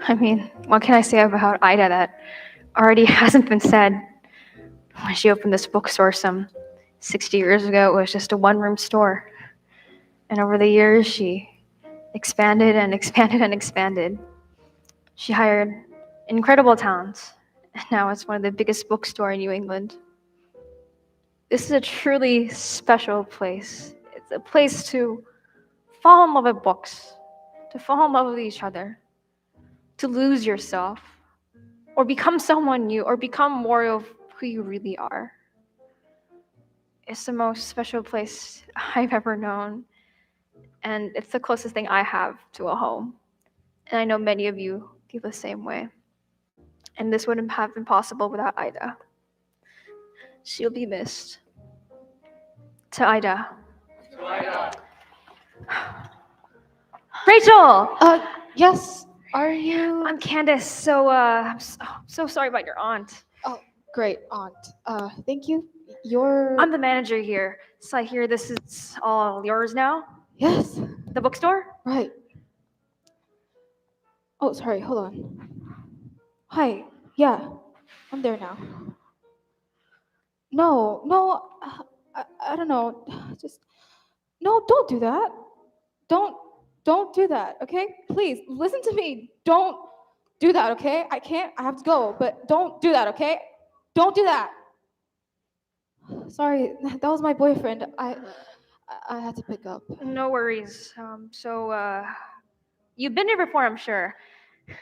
I mean, what can I say about Ida that already hasn't been said? When she opened this bookstore some 60 years ago, it was just a one-room store. And over the years, she expanded and expanded and expanded. She hired incredible talent, and now it's one of the biggest bookstores in New England. This is a truly special place. It's a place to fall in love with books, to fall in love with each other, to lose yourself, or become someone new, or become more of who you really are. It's the most special place I've ever known, and it's the closest thing I have to a home. And I know many of you feel the same way. And this wouldn't have been possible without Ida. She'll be missed. To Ida. Rachel! Yes. Are you? I'm Candace. I'm so sorry about your aunt. Oh, great, aunt. Thank you. You're. I'm the manager here. So I hear this is all yours now? Yes. The bookstore? Right. Oh, sorry. Hold on. Hi. Yeah, I'm there now. No, no. I don't know. Just no. Don't do that. Don't don't do that. Okay? Please listen to me. Don't do that. Okay? I can't. I have to go. But don't do that. Okay? Don't do that. Sorry, that was my boyfriend. I had to pick up. No worries. You've been here before, I'm sure.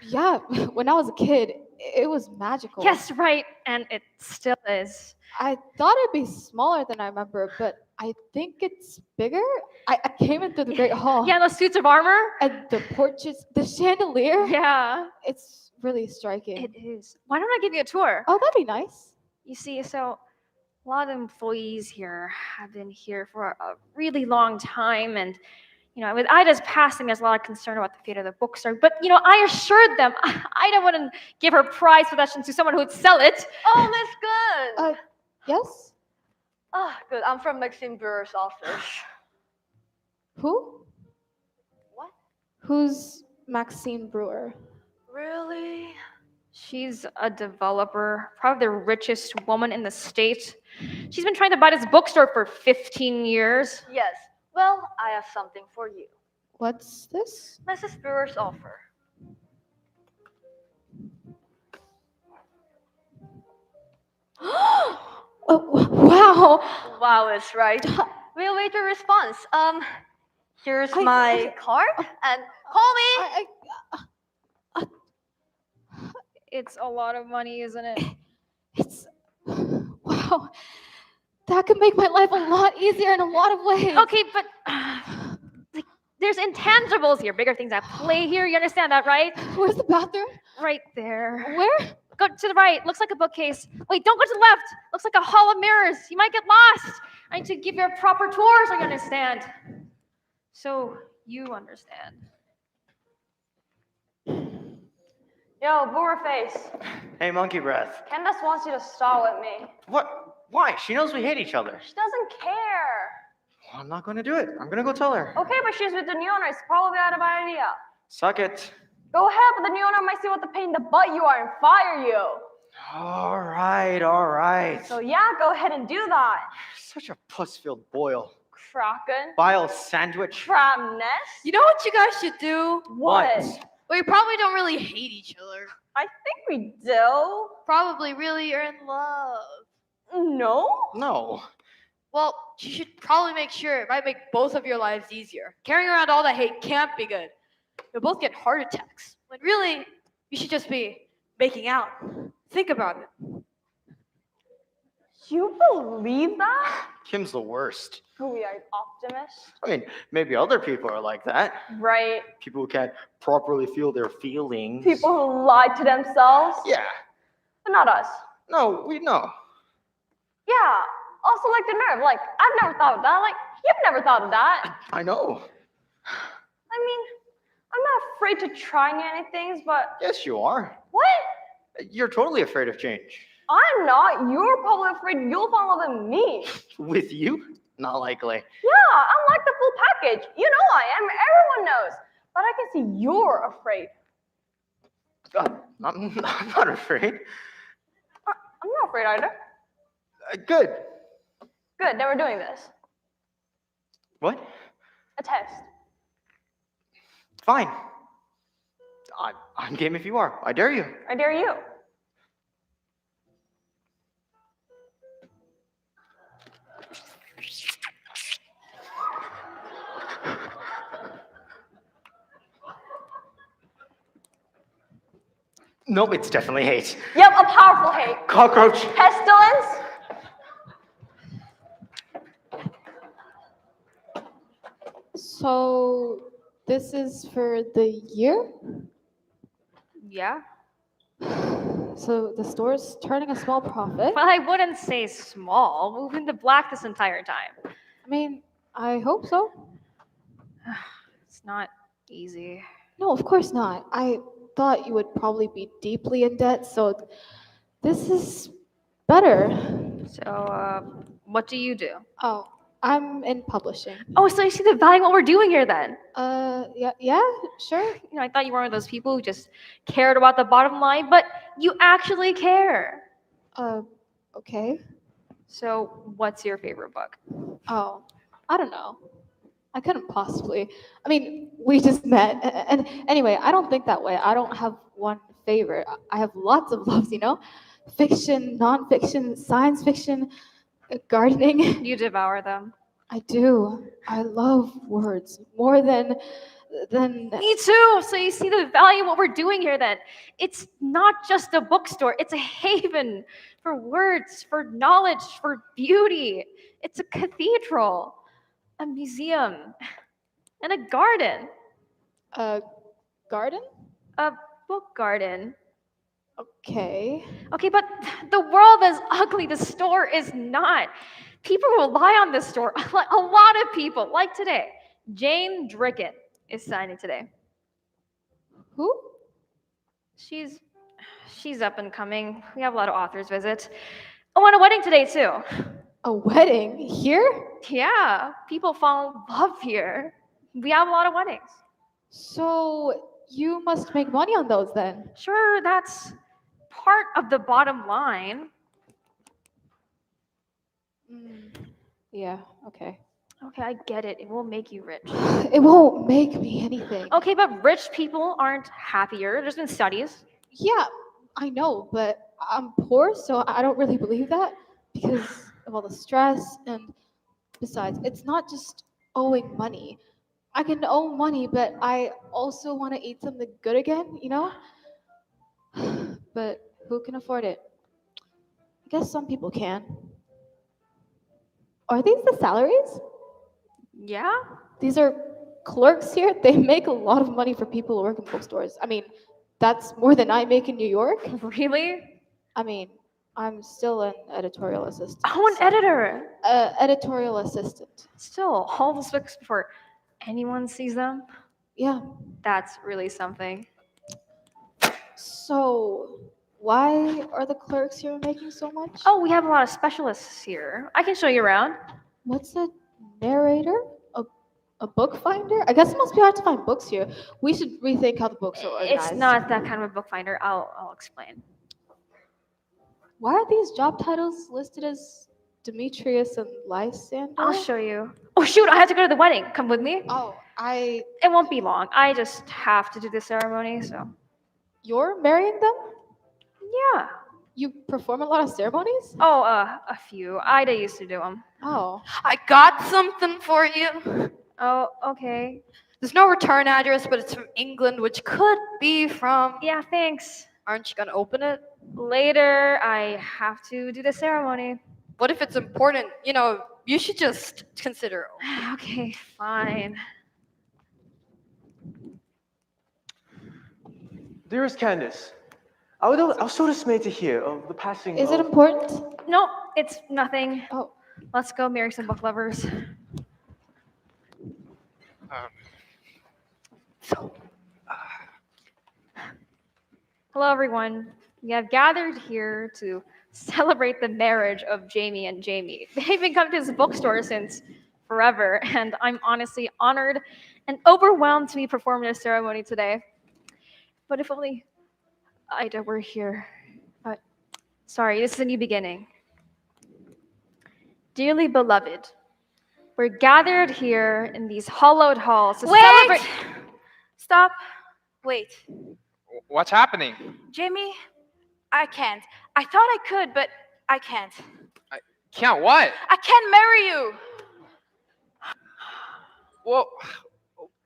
Yeah, when I was a kid, it was magical. Yes, right, and it still is. I thought it'd be smaller than I remember, but I think it's bigger. I came into the Great Hall. Yeah, those suits of armor? And the portraits, the chandelier. Yeah, It's really striking. it is. Why don't I give you a tour? Oh, that'd be nice. You see, so a lot of employees here have been here for a really long time, and with Ida's passing, there's a lot of concern about the fate of the bookstore. But I assured them Ida wouldn't give her prized possessions to someone who would sell it. Oh, Miss Good. Yes? Good. I'm from Maxine Brewer's office. Who? What? Who's Maxine Brewer? Really? She's a developer, probably the richest woman in the state. She's been trying to buy this bookstore for 15 years. Yes. Well, I have something for you. What's this? Mrs. Brewer's offer. Wow. Wow, is right. We'll wait your response. Here's my card and call me. It's a lot of money, isn't it? It's wow. That could make my life a lot easier in a lot of ways. Okay, but there's intangibles here, bigger things at play here. You understand that, right? Where's the bathroom? Right there. Where? Go to the right. Looks like a bookcase. Wait, don't go to the left. Looks like a hall of mirrors. You might get lost. I need to give you a proper tour so you understand. So you understand. Yo, Brewer face. Hey, Monkey Breath. Candace wants you to start with me. What? Why? She knows we hate each other. She doesn't care. Well, I'm not going to do it. I'm going to go tell her. Okay, but she's with the new owner. It's probably not a bad idea. Suck it. Go ahead, but the new owner might see what the pain in the butt you are and fire you. All right, all right. So yeah, go ahead and do that. Such a puss-filled boil. Kraken. Bile sandwich. Crab nest. You know what you guys should do? What? Well, you probably don't really hate each other. I think we do. Probably really are in love. No? No. Well, you should probably make sure it might make both of your lives easier. Carrying around all that hate can't be good. You'll both get heart attacks. When really, you should just be making out. Think about it. You believe that? Kim's the worst. Who we are, optimist? I mean, maybe other people are like that. Right. People who can't properly feel their feelings. People who lie to themselves? Yeah. But not us. No, we know. Yeah. Also, like the nerve. Like, I've never thought of that. Like, you've never thought of that. I know. I mean, I'm not afraid to try new things, but Yes, you are. what? You're totally afraid of change. I'm not. You're probably afraid you'll fall in love with me. With you? Not likely. Yeah, I'm like the full package. You know I am. Everyone knows. But I can see you're afraid. I'm not afraid. I'm not afraid either. Good. Good, then we're doing this. What? A test. Fine. I'm game if you are. I dare you. I dare you. Nope, it's definitely hate. Yep, a powerful hate. Cockroach. Pestilence. So this is for the year? Yeah? So the store's turning a small profit? Well, I wouldn't say small. We've been to black this entire time. I mean, I hope so. It's not easy. No, of course not. I thought you would probably be deeply in debt, so this is better. So, what do you do? Oh, I'm in publishing. Oh, so you see the value in what we're doing here then? Yeah, sure. You know, I thought you were one of those people who just cared about the bottom line, but you actually care. Okay. So, what's your favorite book? Oh, I don't know. I couldn't possibly. I mean, we just met. And anyway, I don't think that way. I don't have one favorite. I have lots of loves, you know? Fiction, nonfiction, science fiction, gardening. You devour them. I do. I love words more than Me too. So you see the value in what we're doing here then. It's not just a bookstore, it's a haven for words, for knowledge, for beauty. It's a cathedral, a museum, and a garden. a garden. A book garden. Okay. Okay, but the world is ugly. The store is not. People rely on this store. A lot of people, like today. Jane Drickett is signing today. Who? She's up and coming. We have a lot of authors visit. Oh, and a wedding today too. A wedding here? Yeah, people fall in love here. We have a lot of weddings. So you must make money on those then. Sure, that's part of the bottom line. Yeah, okay. Okay, I get it. It will make you rich. It won't make me anything. Okay, but rich people aren't happier. There's been studies. Yeah, I know, but I'm poor, so I don't really believe that because of all the stress. And besides, it's not just owing money. I can owe money, but I also want to eat something good again, you know? But who can afford it? I guess some people can. Are these the salaries? Yeah? These are clerks here. They make a lot of money for people who work in bookstores. I mean, that's more than I make in New York. Really? I mean, I'm still an editorial assistant. Oh, an editor. Editorial assistant. Still, all those books before anyone sees them. Yeah. That's really something. So, why are the clerks here making so much? Oh, we have a lot of specialists here. I can show you around. What's a narrator? A book finder? I guess it must be hard to find books here. We should rethink how the books are organized. It's not that kind of a bookfinder. I'll explain. Why are these job titles listed as Demetrius and Lysander? I'll show you. Oh shoot, I have to go to the wedding. Come with me. Oh, It won't be long. I just have to do the ceremony, so. you're marrying them? Yeah. You perform a lot of ceremonies? Oh, a few. Ida used to do them. Oh. I got something for you. Oh, okay. There's no return address, but it's from England, which could be from. Yeah, thanks. Aren't you gonna open it? Later, I have to do the ceremony. What if it's important? You know, you should just consider it. Okay, fine. Dearest Candace, I was so dismayed to hear of the passing Is of... it important? No, it's nothing. Oh. Let's go marry some book lovers. Hello, everyone. We have gathered here to celebrate the marriage of Jamie and Jamie. They've been coming to this bookstore since forever, and I'm honestly honored and overwhelmed to be performing this ceremony today. But if only Ida were here. But sorry, this is a new beginning. Dearly beloved, we're gathered here in these hollowed halls to Wait! celebrate. Stop. Wait. What's happening? Jamie, I can't. I thought I could, but I can't. Can't what? I can't marry you. Well,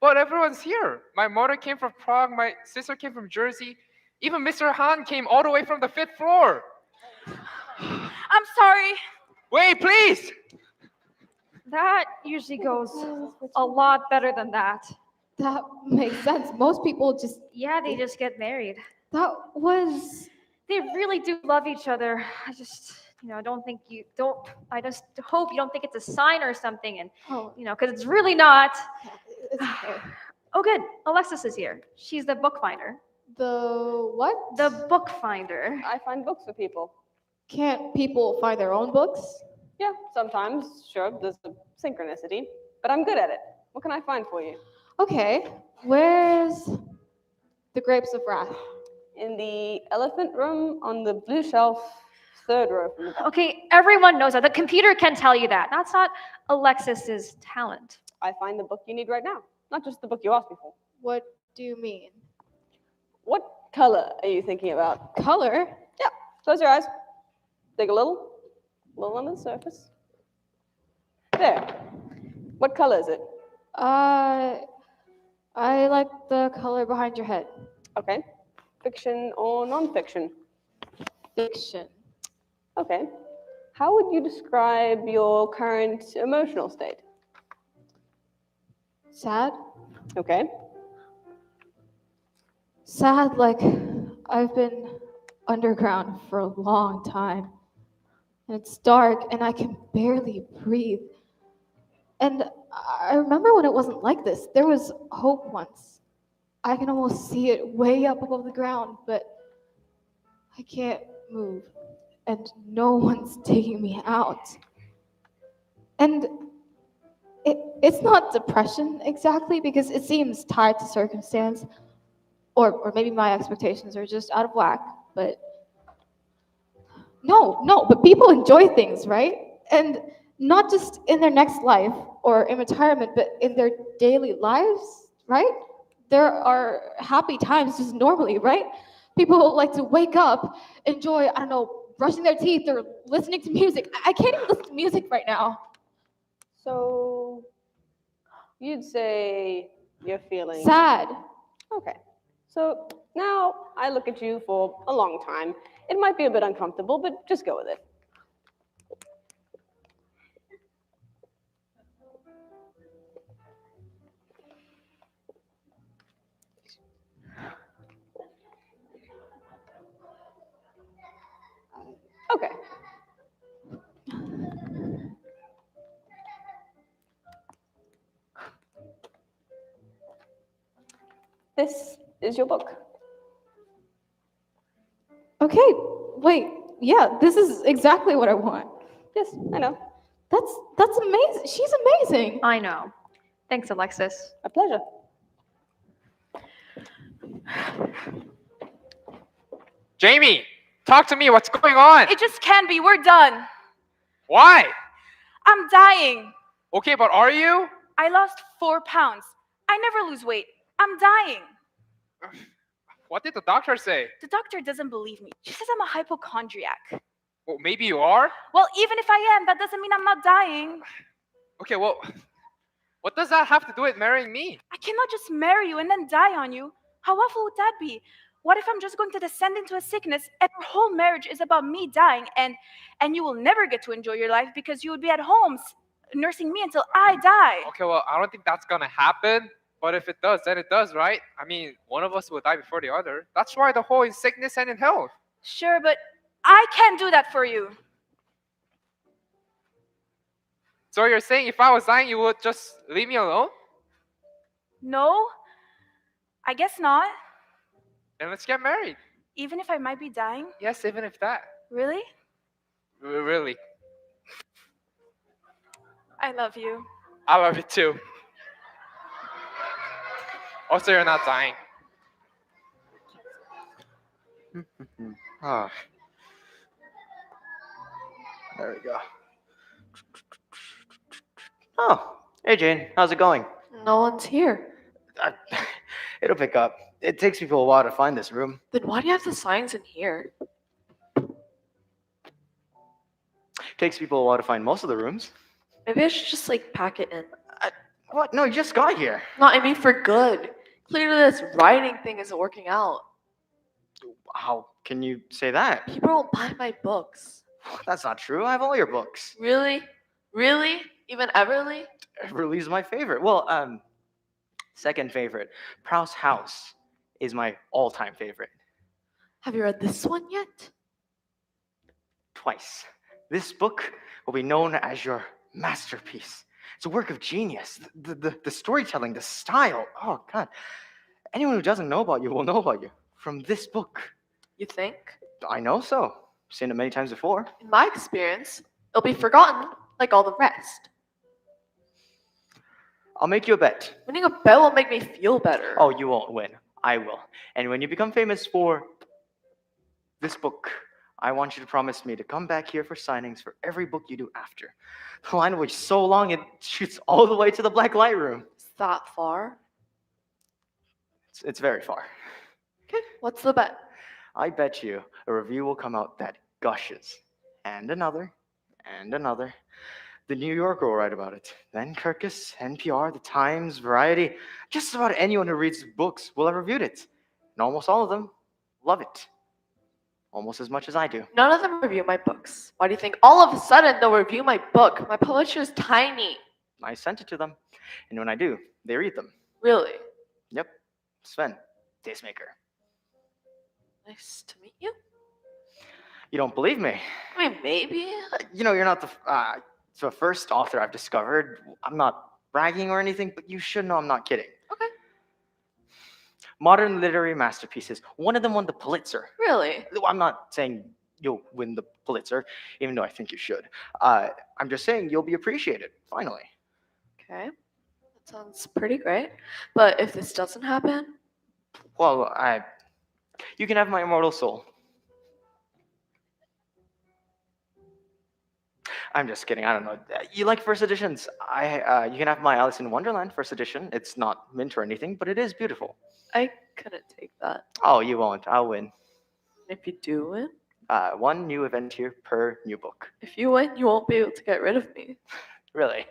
but everyone's here. My mother came from Prague, my sister came from Jersey, even Mr. Han came all the way from the 5th floor. I'm sorry. Wait, please! That usually goes a lot better than that. That makes sense. Most people just, Yeah, they just get married. that was, They really do love each other. I just, don't think you don't. I just hope you don't think it's a sign or something, and oh, because it's really not. it's okay. Oh, good. Alexis is here. She's the bookfinder. The what? The bookfinder. I find books for people. Can't people find their own books? Yeah, sometimes, sure, there's a synchronicity, but I'm good at it. What can I find for you? Okay, where's the Grapes of Wrath? In the elephant room on the blue shelf, 3rd row from the back. Okay, everyone knows that. The computer can tell you that. That's not Alexis's talent. I find the book you need right now, not just the book you asked me for. What do you mean? What color are you thinking about? Color? Yeah, close your eyes. Dig a little under the surface. There. What color is it? I like the color behind your head. Okay. Fiction or non-fiction? Fiction. Okay. How would you describe your current emotional state? Sad? Okay. Sad, like I've been underground for a long time. And it's dark and I can barely breathe. And I remember when it wasn't like this. There was hope once. I can almost see it way up above the ground, but I can't move. And no one's taking me out. And it's not depression exactly, because it seems tied to circumstance, or maybe my expectations are just out of whack, but but people enjoy things, right? And not just in their next life or in retirement, but in their daily lives, right? There are happy times just normally, right? People like to wake up, enjoy, I don't know, brushing their teeth or listening to music. I can't even listen to music right now. So you'd say you're feeling Sad. Okay. So now I look at you for a long time. It might be a bit uncomfortable, but just go with it. Okay. This is your book. Okay, wait, yeah, this is exactly what I want. Yes, I know. That's amazing. She's amazing. I know. Thanks, Alexis. A pleasure. Jamie, talk to me. What's going on? It just can't be. We're done. Why? I'm dying. Okay, but are you? I lost 4 pounds. I never lose weight. I'm dying. What did the doctor say? The doctor doesn't believe me. She says I'm a hypochondriac. Well, maybe you are. Well, even if I am, that doesn't mean I'm not dying. Okay, well, what does that have to do with marrying me? I cannot just marry you and then die on you. How awful would that be? What if I'm just going to descend into a sickness and our whole marriage is about me dying and you will never get to enjoy your life because you would be at home nursing me until I die? Okay, well, I don't think that's gonna happen. But if it does, then it does, right? I mean, one of us will die before the other. That's why the whole in sickness and in health. Sure, but I can't do that for you. So you're saying if I was dying, you would just leave me alone? No, I guess not. Then let's get married. Even if I might be dying? Yes, even if that. Really? Really. I love you. I love you too. Also, you're not dying. Ah, there we go. Oh, hey Jane, how's it going? No one's here. Uh, it'll pick up. It takes people a while to find this room. Then why do you have the signs in here? Takes people a while to find most of the rooms. Maybe I should just like pack it in. What? No, you just got here. No, I mean for good. Clearly this writing thing isn't working out. How can you say that? People won't buy my books. That's not true. I have all your books. Really? Really? Even Everly? Everly's my favorite. Well, second favorite. Prouse House is my all-time favorite. Have you read this one yet? Twice. This book will be known as your masterpiece. It's a work of genius. The storytelling, the style. Oh, God. Anyone who doesn't know about you will know about you from this book. You think? I know so. Seen it many times before. In my experience, it'll be forgotten like all the rest. I'll make you a bet. Winning a bet will make me feel better. Oh, you won't win. I will. And when you become famous for this book, I want you to promise me to come back here for signings for every book you do after. The line will be so long it shoots all the way to the black light room. Is that far? It's very far. Okay, what's the bet? I bet you a review will come out that gushes. And another. And another. The New Yorker will write about it. Then Kirkus, NPR, The Times, Variety. Just about anyone who reads books will have reviewed it. And almost all of them love it. Almost as much as I do. None of them review my books. Why do you think all of a sudden they'll review my book? My publisher is tiny. I sent it to them. And when I do, they read them. Really? Yep. Sven, Tastemaker. Nice to meet you. You don't believe me? I mean, maybe. You know, you're not the first author I've discovered. I'm not bragging or anything, but you should know I'm not kidding. Okay. Modern literary masterpieces. One of them won the Pulitzer. Really? I'm not saying you'll win the Pulitzer, even though I think you should. I'm just saying you'll be appreciated, finally. Okay. That sounds pretty great. But if this doesn't happen, Well, you can have my immortal soul. I'm just kidding. I don't know. You like first editions? You can have my Alice in Wonderland first edition. It's not mint or anything, but it is beautiful. I couldn't take that. Oh, you won't. I'll win. If you do win, One new event here per new book. if you win, you won't be able to get rid of me. Really?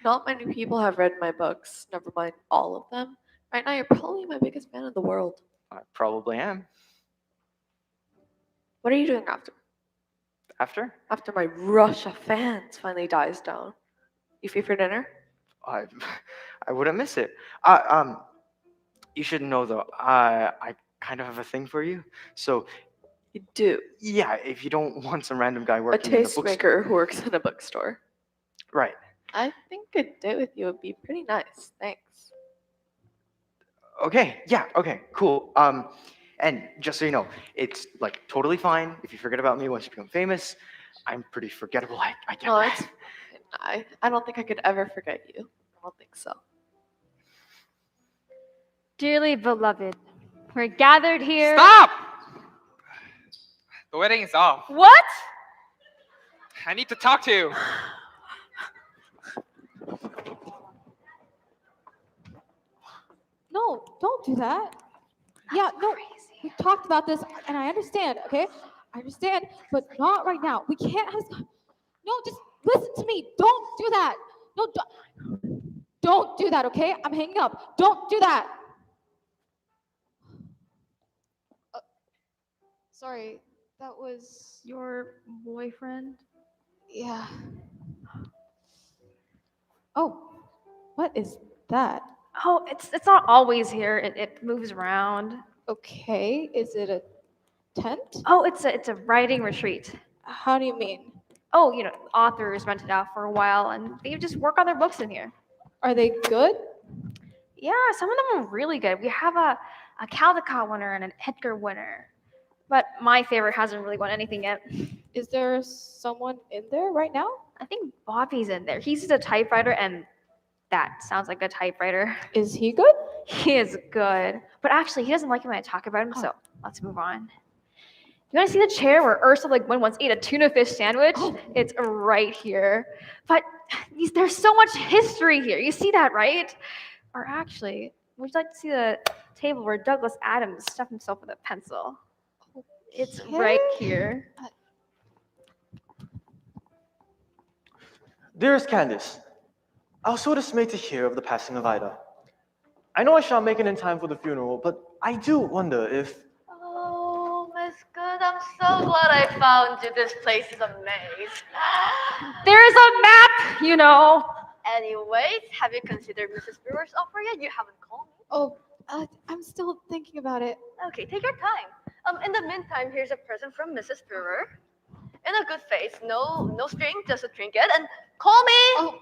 Not many people have read my books, never mind all of them. Right now, you're probably my biggest fan in the world. I probably am. What are you doing after? After? After my rush of fans finally dies down. You free for dinner? I wouldn't miss it. You should know though. I kind of have a thing for you. So You do. yeah, if you don't want some random guy A working in the bookstore. tastemaker who works in a bookstore. Right. I think a date with you would be pretty nice. Thanks. Okay. Yeah. Okay. Cool. And just so you know, it's like totally fine if you forget about me once you become famous. I'm pretty forgettable. I get No, that. it's I don't think I could ever forget you. I don't think so. Dearly beloved, we're gathered here. Stop! The wedding is off. What? I need to talk to you. No, don't do that. Yeah, no, we talked about this, and I understand, okay? I understand, but not right now. We can't have. No, just listen to me. Don't do that. No, don't do that, okay? I'm hanging up. Don't do that. Sorry, that was. Your boyfriend? Yeah. Oh, what is that? Oh, it's not always here. It moves around. Okay, is it a tent? Oh, it's a writing retreat. How do you mean? Oh, authors rent it out for a while and they just work on their books in here. Are they good? Yeah, some of them are really good. We have a Caldecott winner and an Edgar winner. But my favorite hasn't really won anything yet. Is there someone in there right now? I think Bobby's in there. He's a typewriter and that sounds like a typewriter. Is he good? He is good. But actually, he doesn't like it when I talk about him, so let's move on. You want to see the chair where Ursula Le Guin once ate a tuna fish sandwich? It's right here. But there's so much history here. You see that, right? Or actually, would you like to see the table where Douglas Adams stuffed himself with a pencil? It's right here. Dearest Candace, I was so dismayed to hear of the passing of Ida. I know I shan't make it in time for the funeral, but I do wonder if... Oh, Miss Good, I'm so glad I found you. This place is a maze. There's a map, you know. Anyways, have you considered Mrs. Brewer's offer yet? You haven't called me. Oh, I'm still thinking about it. Okay, take your time. In the meantime, here's a present from Mrs. Brewer. In a good face, no string, just a trinket, and call me. Oh,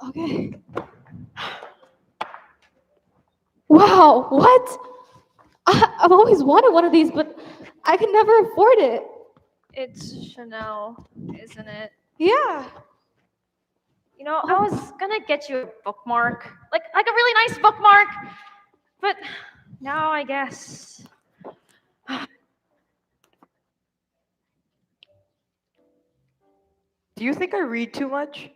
okay. Wow, what? I've always wanted one of these, but I could never afford it. It's Chanel, isn't it? Yeah. You know, I was gonna get you a bookmark, like a really nice bookmark, but now I guess. Do you think I read too much?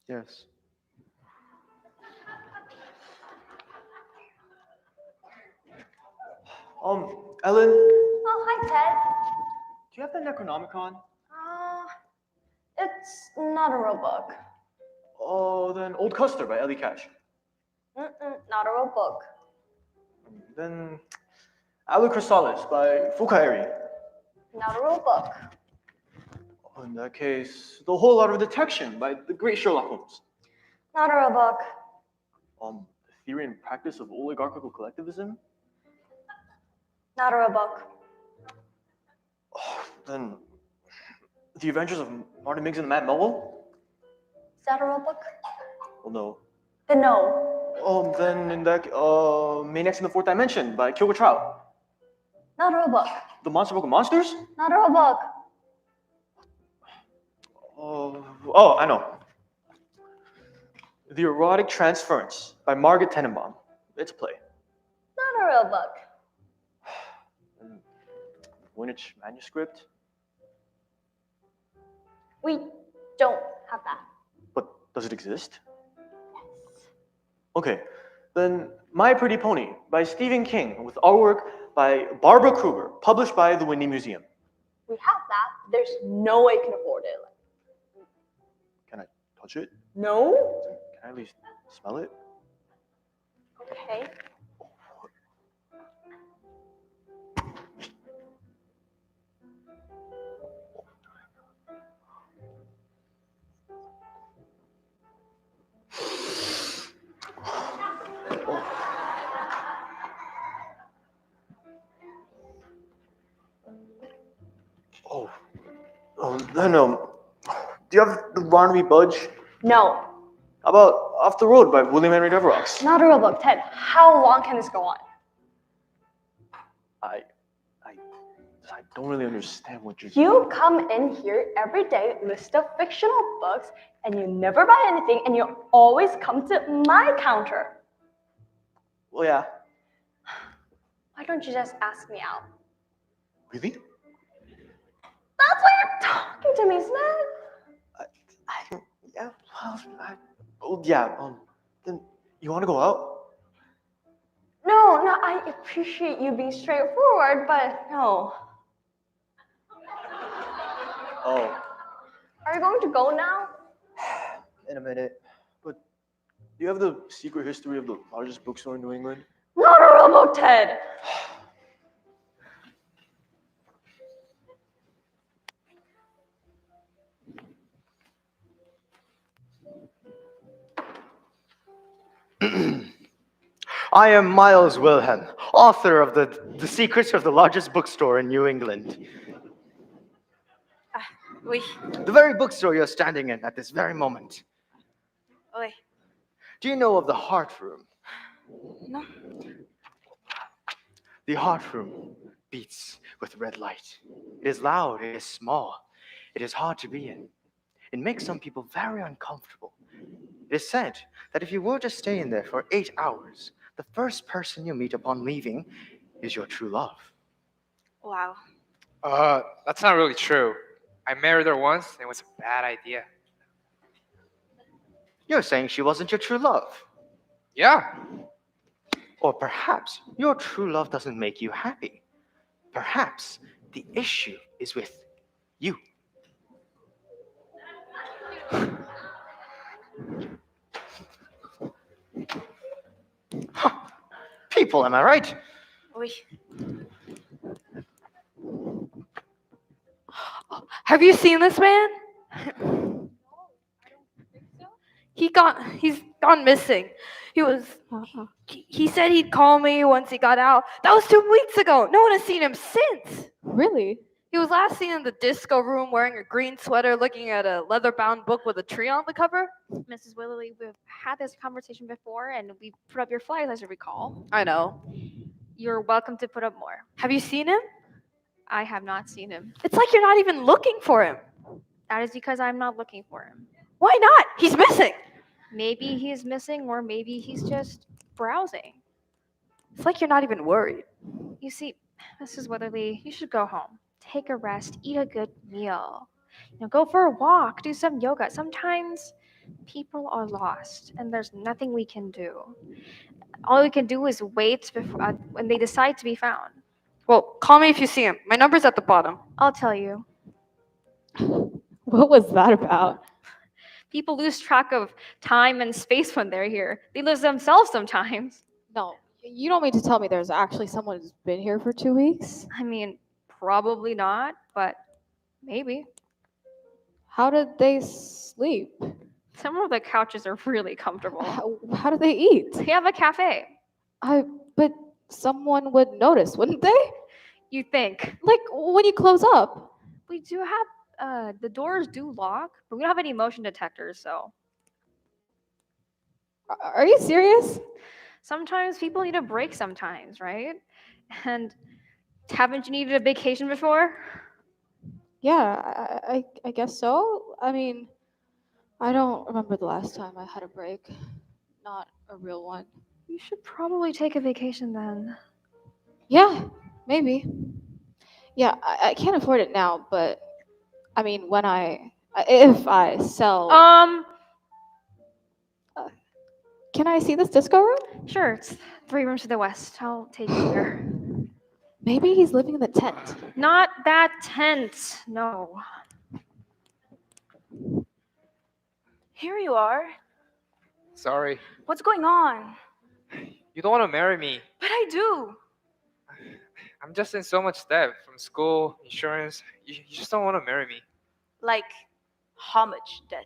Yes. Ellen, Oh, hi, Ted. do you have the Necronomicon? It's not a real book. Oh, then Old Custer by Ellie Cash. Not a real book. Then Alucrystalis by Fukaeri. Not a real book. Oh, in that case, The Whole Art of Detection by the great Sherlock Holmes. Not a real book. The Theory and Practice of Oligarchical Collectivism. Not a real book. Oh, then The Adventures of Martin Miggs and Matt Melville. Is that a real book? Well, no. Then no. Then in that, Maniacs in the Fourth Dimension by Kilgore Trout. Not a real book. The Monster Book of Monsters? Not a real book. I know. The Erotic Transference by Margaret Tenenbaum. It's a play. Not a real book. Voynich manuscript. We don't have that. But does it exist? Okay, then My Pretty Pony by Stephen King with artwork by Barbara Kruger, published by the Whitney Museum. We have that. There's no way you can afford it. Can I touch it? No? Can I at least smell it? Okay. Then, do you have the Barnaby Budge? No. How about Off the Road by William Henry Deveraux? Not a real book. Ted, how long can this go on? I don't really understand what you're You come in here every day, list of fictional books, and you never buy anything, and you always come to my counter. Well, yeah. Why don't you just ask me out? Really? That's why you're talking to me, isn't it? Then you want to go out? No, I appreciate you being straightforward, but no. Oh, Are you going to go now? in a minute. But do you have the secret history of the largest bookstore in New England? Not a real book, Ted. I am Miles Wilhelm, author of the Secrets of the Largest Bookstore in New England. Oui. The very bookstore you're standing in at this very moment. Oui. Do you know of the Heart Room? No. The Heart Room beats with red light. It is loud, it is small, it is hard to be in. It makes some people very uncomfortable. It is said that if you were to stay in there for 8 hours, the first person you meet upon leaving is your true love. Wow. That's not really true. I married her once and it was a bad idea. You're saying she wasn't your true love. Yeah. Or perhaps your true love doesn't make you happy. Perhaps the issue is with you. Huh. People, am I right? Uy. Have you seen this man? He's gone missing. He said he'd call me once he got out. That was 2 weeks ago. No one has seen him since. Really? He was last seen in the disco room wearing a green sweater looking at a leather-bound book with a tree on the cover. Mrs. Willerly, we've had this conversation before and we put up your flyers, as you recall. I know. You're welcome to put up more. Have you seen him? I have not seen him. It's like you're not even looking for him. That is because I'm not looking for him. Why not? He's missing. Maybe he's missing, or maybe he's just browsing. It's like you're not even worried. You see, Mrs. Weatherly, you should go home. Take a rest, eat a good meal. Go for a walk, do some yoga. Sometimes people are lost and there's nothing we can do. All we can do is wait before, when they decide to be found. Well, call me if you see him. My number's at the bottom. I'll tell you. What was that about? People lose track of time and space when they're here. They lose themselves sometimes. No, you don't mean to tell me there's actually someone who's been here for 2 weeks? I mean, probably not, but maybe. How did they sleep? Some of the couches are really comfortable. How do they eat? They have a cafe. But someone would notice, wouldn't they? You think? Like when you close up. We do have, the doors do lock, but we don't have any motion detectors, so. Are you serious? Sometimes people need a break sometimes, right? And haven't you needed a vacation before? Yeah, I guess so. I mean, I don't remember the last time I had a break. Not a real one. You should probably take a vacation then. Yeah, maybe. Yeah, I can't afford it now, but I mean, if I sell. Can I see this disco room? Sure, it's 3 rooms to the west. I'll take you there. Maybe he's living in the tent. Not that tent, no. Here you are. Sorry. What's going on? You don't want to marry me. But I do. I'm just in so much debt from school, insurance. You just don't want to marry me. Like, how much debt?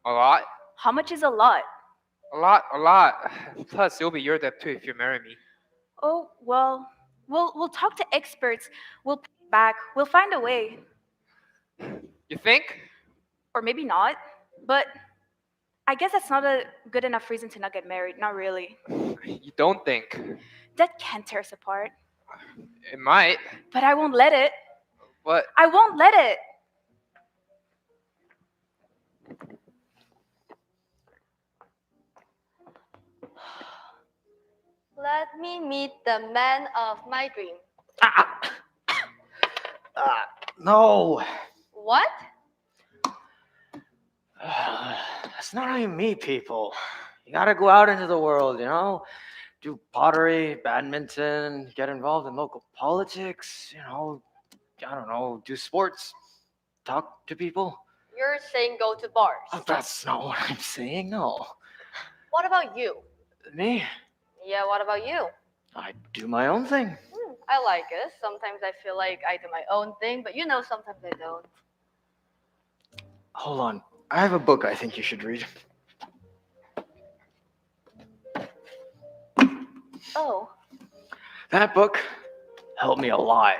A lot? How much is a lot? A lot. Plus, it'll be your debt too if you marry me. Oh, well, we'll talk to experts. We'll pay it back. We'll find a way. You think? Or maybe not. But I guess that's not a good enough reason to not get married. Not really. You don't think? That can't tear us apart. It might. But I won't let it. But I won't let it. Let me meet the man of my dream. No. What? That's not how you meet people. You gotta go out into the world, do pottery, badminton, get involved in local politics, I don't know, do sports, talk to people. You're saying go to bars. That's not what I'm saying, no. What about you? Me? Yeah, what about you? I do my own thing. I like it. Sometimes I feel like I do my own thing, but sometimes I don't. Hold on. I have a book I think you should read. Oh. That book helped me a lot.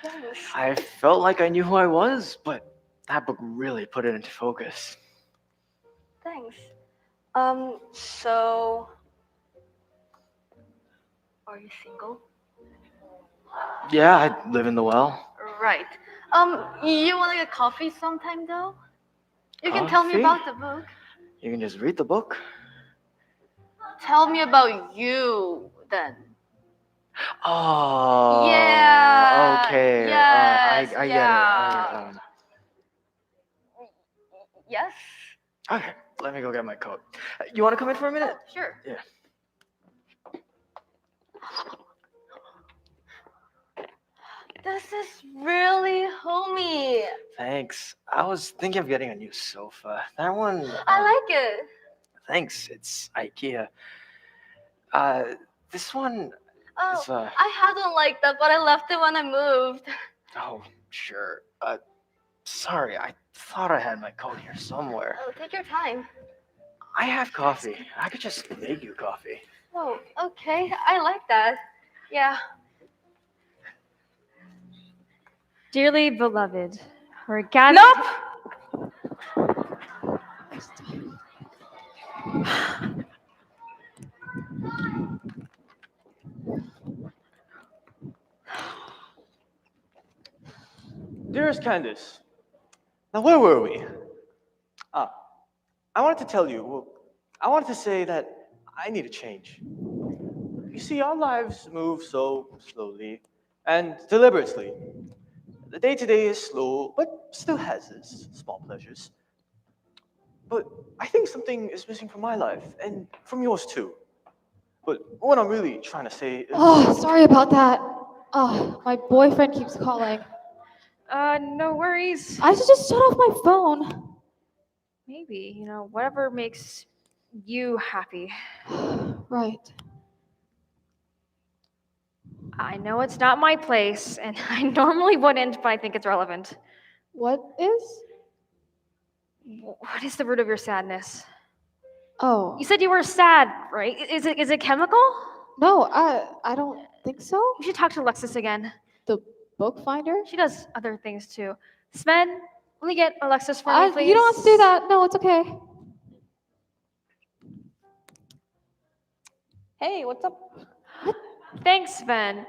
Thanks. I felt like I knew who I was, but that book really put it into focus. Thanks. So are you single? Yeah, I live in the well. Right. You want to get coffee sometime though? You can tell me Coffee? about the book. You can just read the book. Tell me about you then. Oh. Yeah, Okay. yes, I get it. yeah. Yes? Okay. Let me go get my coat. You want to come in for a minute? Oh, sure. Yeah. This is really homey. Thanks. I was thinking of getting a new sofa. That one. I like it. Thanks. It's IKEA. This one Oh, is I hadn't liked that, but I left it when I moved. Oh, sure. Sorry. I thought I had my coat here somewhere. Oh, take your time. I have coffee. I could just make you coffee. Oh, okay. I like that. Yeah. Dearly beloved, we're gathered. Nope. Dearest Candace, now where were we? Ah, I wanted to tell you, well, I wanted to say that I need a change. You see, our lives move so slowly and deliberately. The day-to-day is slow, but still has its small pleasures. But I think something is missing from my life, and from yours too. But what I'm really trying to say is... Oh, sorry about that. Oh, my boyfriend keeps calling. No worries. I should just shut off my phone. Maybe, whatever makes you happy. Right. I know it's not my place, and I normally wouldn't, but I think it's relevant. What is? What is the root of your sadness? Oh. You said you were sad, right? Is it chemical? No, I don't think so. We should talk to Alexis again. The book finder? She does other things too. Sven, let me get Alexis for me, please. You don't have to do that. No, it's okay. Hey, what's up? Thanks, Sven.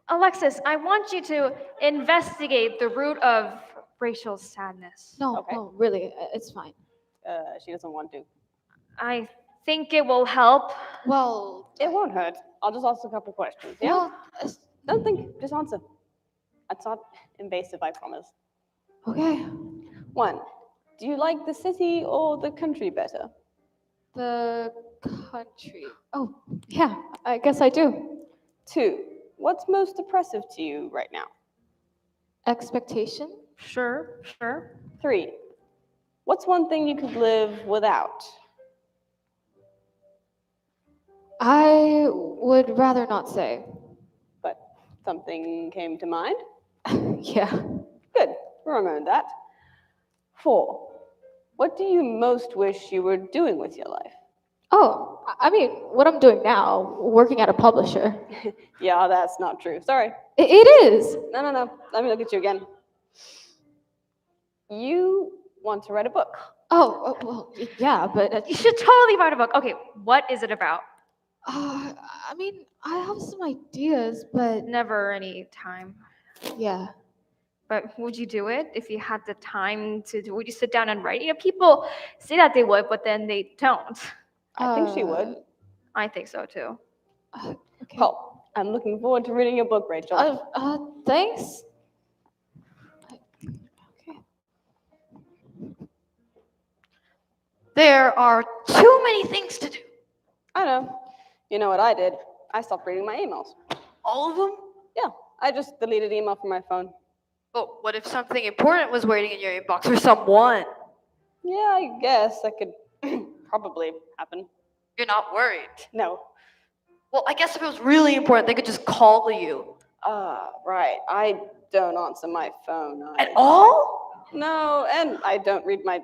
Alexis, I want you to investigate the root of Rachel's sadness. No, Okay. no, really, it's fine. She doesn't want to. I think it will help. Well, It won't hurt. I'll just ask a couple questions. Yeah? well, Don't think, just answer. It's not invasive, I promise. okay. 1. Do you like the city or the country better? The country. Oh, yeah, I guess I do. 2. What's most oppressive to you right now? Expectation? Sure. 3. What's one thing you could live without? I would rather not say. But something came to mind? Yeah. Good. We'll remember that. 4. What do you most wish you were doing with your life? Oh, I mean, what I'm doing now, working at a publisher. Yeah, that's not true. Sorry. It is. No. Let me look at you again. You want to write a book. Oh, well, yeah, but You should totally write a book. Okay, what is it about? I mean, I have some ideas, but Never any time. yeah. But would you do it if you had the time to do? Would you sit down and write? People say that they would, but then they don't. I think she would. I think so too. Okay. Well, I'm looking forward to reading your book, Rachel. Thanks. Okay. There are too many things to do. I know. You know what I did? I stopped reading my emails. All of them? Yeah, I just deleted email from my phone. But what if something important was waiting in your inbox for someone? Yeah, I guess that could probably happen. You're not worried. No. Well, I guess if it was really important, they could just call you. Right. I don't answer my phone. At all? No, and I don't read my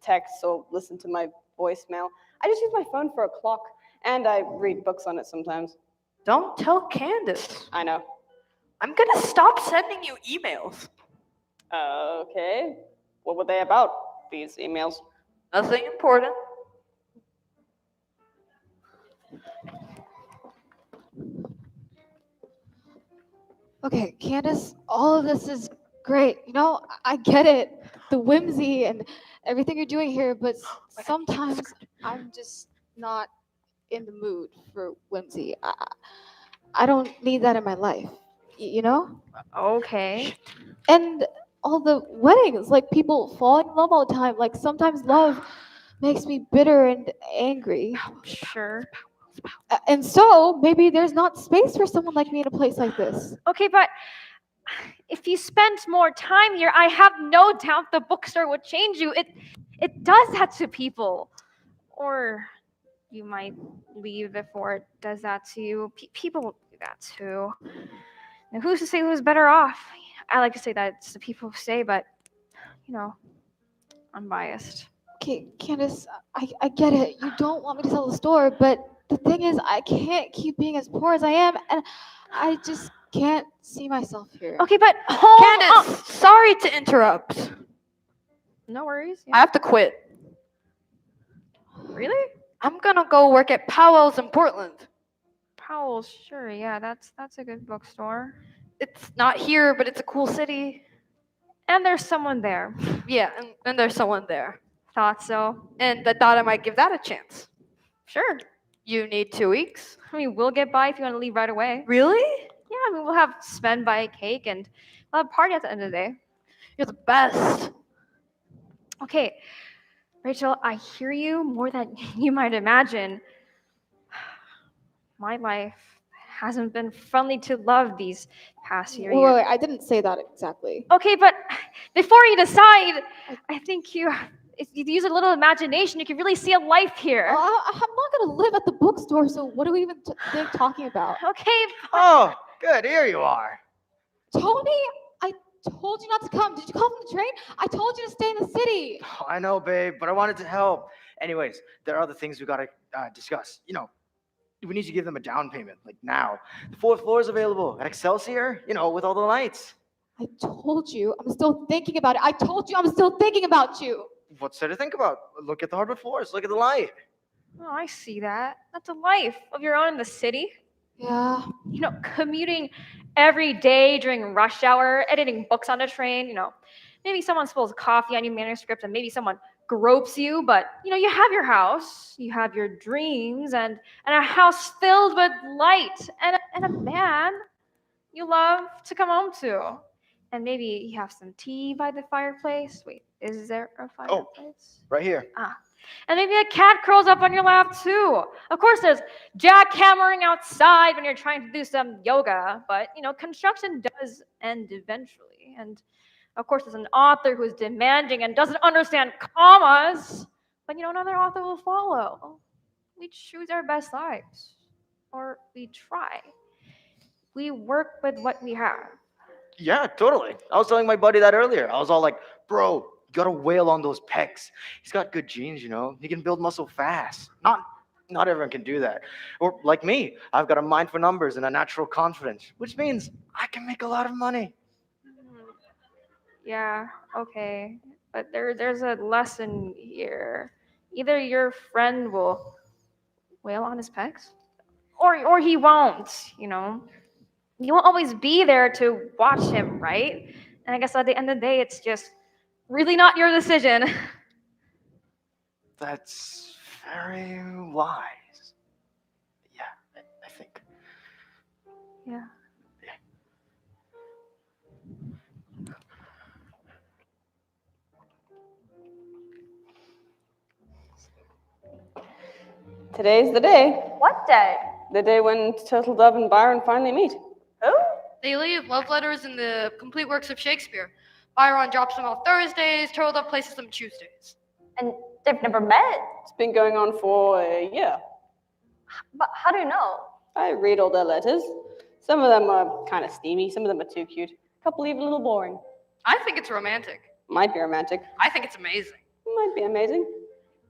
texts or listen to my voicemail. I just use my phone for a clock, and I read books on it sometimes. Don't tell Candace. I know. I'm gonna stop sending you emails. Okay. What were they about, these emails? Nothing important. Okay, Candace, all of this is great. I get it, the whimsy and everything you're doing here, but sometimes I'm just not in the mood for whimsy. I don't need that in my life. You know? Okay. And all the weddings, like people falling in love all the time. Like sometimes love makes me bitter and angry. Sure. And so maybe there's not space for someone like me in a place like this. Okay, but if you spent more time here, I have no doubt the bookstore would change you. It does that to people. Or you might leave before it does that to you. People will do that too. Now, who's to say who's better off? I like to say that it's the people who stay, but, I'm biased. Okay, Candace, I get it. You don't want me to sell the store, but the thing is, I can't keep being as poor as I am, and I just can't see myself here. Okay, but hold on. Candace, sorry to interrupt. No worries. I have to quit. Really? I'm gonna go work at Powell's in Portland. Powell's, sure, yeah, that's a good bookstore. It's not here, but it's a cool city. And there's someone there. Yeah, and there's someone there. Thought so. And I thought I might give that a chance. Sure. You need 2 weeks? I mean, we'll get by if you want to leave right away. Really? Yeah, I mean, we'll have spend by a cake and we'll have a party at the end of the day. You're the best. Okay, Rachel, I hear you more than you might imagine. My life hasn't been friendly to love these past few Wait, years. wait, I didn't say that exactly. Okay, but before you decide, I think if you use a little imagination, you can really see a life here. I'm not gonna live at the bookstore, so what are we even think talking about? Okay, Oh, good. Here you are. Tony, I told you not to come. Did you call from the train? I told you to stay in the city. I know, babe, but I wanted to help. Anyways, there are other things we gotta discuss. We need to give them a down payment, like now. The 4th floor is available at Excelsior, with all the lights. I told you I'm still thinking about it. I told you I'm still thinking about you. What's there to think about? Look at the hardwood floors. Look at the light. oh, I see that. That's a life of your own in the city. Yeah. Commuting every day during rush hour, editing books on the train, maybe someone spills coffee on your manuscript and maybe someone gropes you, but you have your house, you have your dreams, and a house filled with light, and a man you love to come home to. And maybe you have some tea by the fireplace. Wait, is there a fireplace? Right here. And maybe a cat curls up on your lap too. Of course, there's jackhammering outside when you're trying to do some yoga, but construction does end eventually. And of course, there's an author who's demanding and doesn't understand commas, but another author will follow. We choose our best lives, or we try. We work with what we have. Yeah, totally. I was telling my buddy that earlier. I was all like, bro, you gotta wail on those pecs. He's got good genes, He can build muscle fast. Not everyone can do that. Or like me, I've got a mind for numbers and a natural confidence, which means I can make a lot of money. Yeah, okay. But there's a lesson here. Either your friend will wail on his pecs, or he won't, You won't always be there to watch him, right? And I guess at the end of the day, it's just really not your decision. That's very wise. Yeah, I think. Yeah. Today's the day. What day? The day when Turtle Dove and Byron finally meet. Who? They leave love letters in the complete works of Shakespeare. Byron drops them off Thursdays, Turtle Dove places them Tuesdays. And they've never met. It's been going on for a year. But how do you know? I read all their letters. Some of them are kind of steamy, some of them are too cute. A couple even a little boring. I think it's romantic. Might be romantic. I think it's amazing. Might be amazing.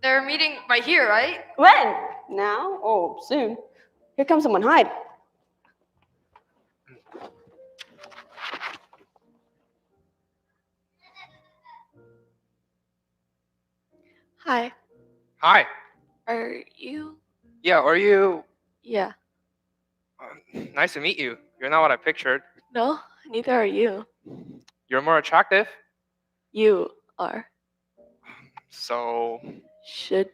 They're meeting right here, right? When? Now? Oh, soon. Here comes someone. Hide. Hi. Hi. Are you? Yeah, are you? Yeah. Nice to meet you. You're not what I pictured. No, neither are you. You're more attractive. You are. So, Should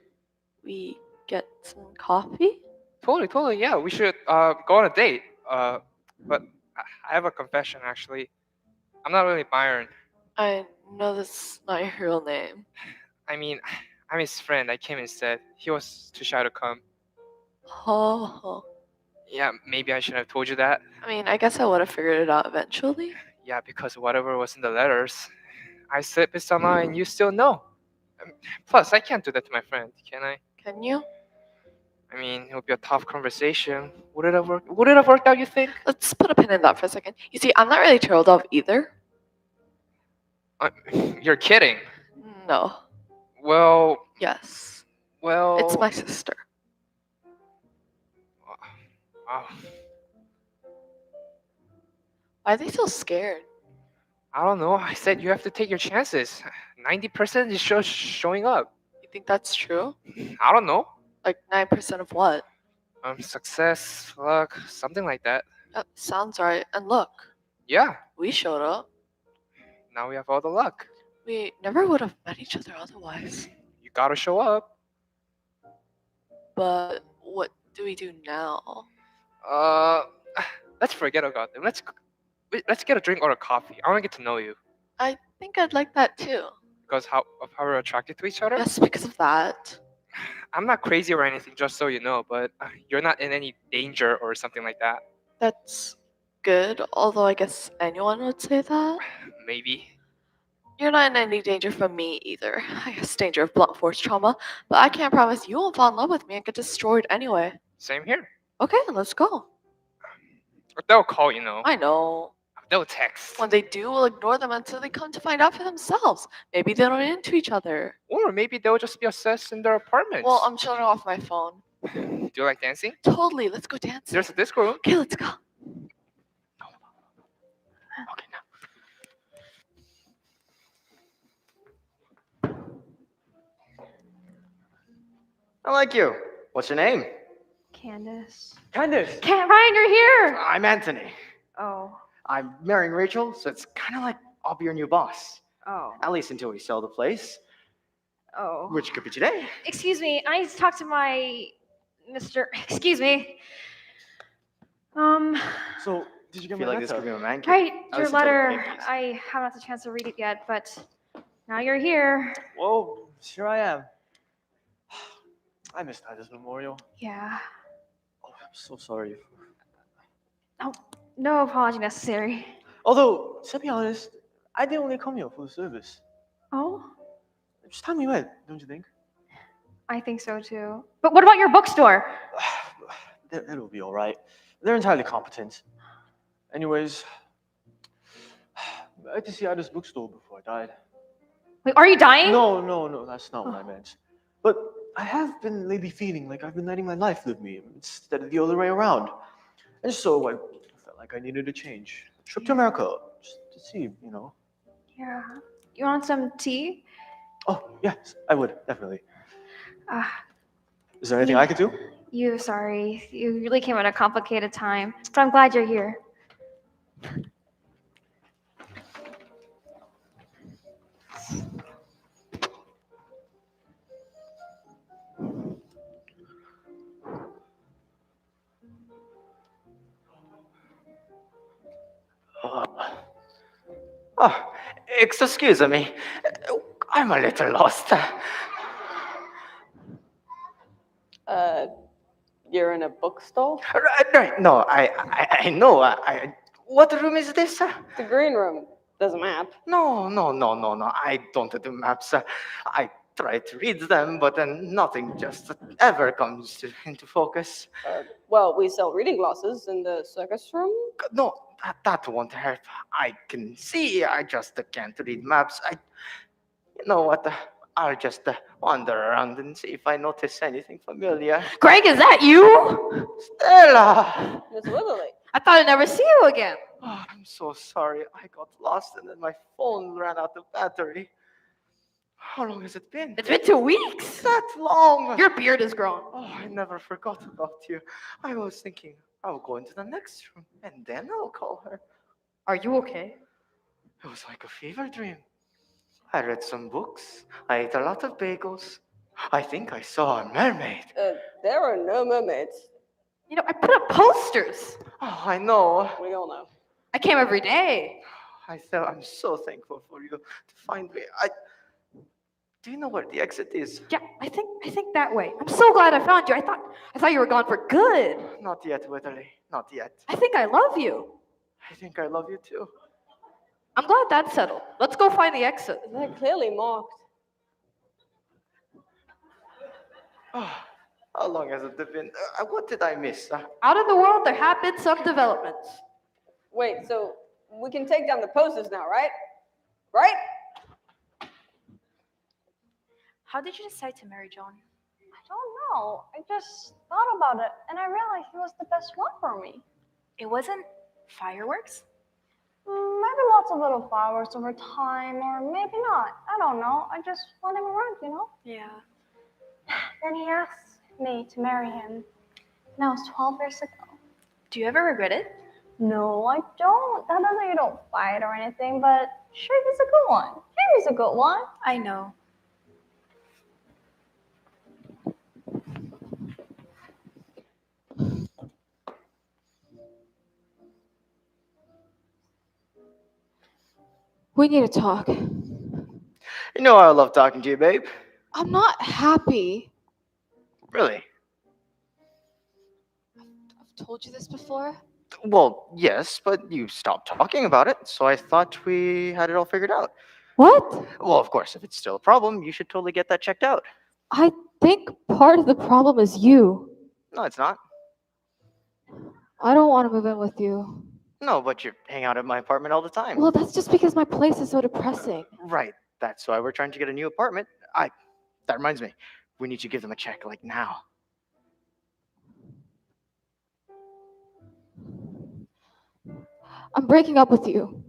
we get some coffee? totally. Yeah, we should go on a date. But I have a confession actually. I'm not really Byron. I know that's not your real name. I mean, I'm his friend. I came instead. He was too shy to come. Oh, Yeah, maybe I should have told you that. I mean, I guess I would have figured it out eventually. Yeah, because whatever was in the letters, I slipped it somehow and you still know. Plus, I can't do that to my friend, can I? Can you? I mean, it would be a tough conversation. Would it have worked? Would it have worked out? You think? Let's put a pin in that for a second. You see, I'm not really thrilled of either. Uh, you're kidding. No. Well, Yes. well. It's my sister. Oh, Why are they so scared? I don't know. I said you have to take your chances. 90% is showing up. You think that's true? I don't know. Like 9% of what? Success, luck, something like that. That sounds right. And look, Yeah. we showed up. Now we have all the luck. We never would have met each other otherwise. You gotta show up. But what do we do now? Uh, let's forget about them. Let's get a drink or a coffee. I wanna get to know you I think I'd like that too. because how we're attracted to each other. Yes, because of that. I'm not crazy or anything, just so you know. But you're not in any danger or something like that. That's good, although I guess anyone would say that. Maybe. You're not in any danger from me either. I guess danger of blunt force trauma, but I can't promise you won't fall in love with me and get destroyed anyway. Same here. Okay, let's go. Or they'll call, you know. I know. They'll text. When they do, we'll ignore them until they come to find out for themselves. Maybe they run into each other. Or maybe they'll just be obsessed in their apartments. Well, I'm shutting off my phone. Do you like dancing? Totally, let's go dance. There's a disco room. Okay, let's go. Okay, now. I like you. What's your name? Candace. Candace. Ryan, you're here. I'm Anthony. Oh. I'm marrying Rachel, so it's kind of like I'll be your new boss. Oh. At least until we sell the place, Oh. which could be today. Excuse me. I need to talk to my Mr. Excuse me. So, did you get I feel my like this letter? could be a man cave. Right, I your listen to the letter. papers. I haven't had the chance to read it yet, but now you're here. Well, here I am. I missed Ida's memorial. Yeah. Oh, I'm so sorry. No apology necessary. Although, to be honest, I didn't only come here for the service. Oh, It's time we went, don't you think? I think so too. But what about your bookstore? It'll be all right. They're entirely competent. Anyways, I had to see Ida's bookstore before I died. Wait, are you dying? No, that's not what I meant. But I have been lately feeling like I've been letting my life live me instead of the other way around. And so I felt like I needed a change. Trip to America, just to see, you know. Yeah. You want some tea? Oh, yes, I would, definitely. Ah, Is there anything I could do? sorry. You really came at a complicated time. But I'm glad you're here. Oh, excuse me. I'm a little lost. You're in a bookstore? Right, no, I know. What room is this? The green room. There's a map. No. I don't do maps. I try to read them, but then nothing just ever comes into focus. Well, we sell reading glasses in the circus room. No, that won't help. I can see, I just can't read maps. You know what? I'll just wander around and see if I notice anything familiar. Greg, is that you? Stella! Miss Witherly. I thought I'd never see you again. Oh, I'm so sorry. I got lost and then my phone ran out of battery. How long has it been? It's been 2 weeks. That long! Your beard is grown. Oh, I never forgot about you. I was thinking I'll go into the next room and then I'll call her. Are you okay? It was like a fever dream. I read some books. I ate a lot of bagels. I think I saw a mermaid. There are no mermaids. You know, I put up posters. Oh, I know. We all know. I came every day. I'm so thankful for you to find me. Do you know where the exit is? Yeah, I think that way. I'm so glad I found you. I thought you were gone for good. Not yet, Witherly. Not yet. I think I love you. I think I love you too. I'm glad that's settled. Let's go find the exit. They're clearly marked. Oh, how long has it been? What did I miss? Out in the world, there have been some developments. Wait, so we can take down the posters now, right? Right? How did you decide to marry John? I don't know. I just thought about it and I realized he was the best one for me. It wasn't fireworks? Maybe lots of little flowers over time, or maybe not. I don't know. I just want him around, you know? Yeah. Then he asked me to marry him. And that was 12 years ago. Do you ever regret it? No, I don't. That doesn't mean you don't fight or anything, but sure, he's a good one. He's a good one. I know. We need to talk. You know I love talking to you, babe. I'm not happy. Really? I've told you this before. Well, yes, but you stopped talking about it, so I thought we had it all figured out. What? Well, of course, if it's still a problem, you should totally get that checked out. I think part of the problem is you. No, it's not. I don't want to move in with you. No, but you hang out at my apartment all the time. Well, that's just because my place is so depressing. Right. That's why we're trying to get a new apartment. That reminds me. We need to give them a check, like now. I'm breaking up with you.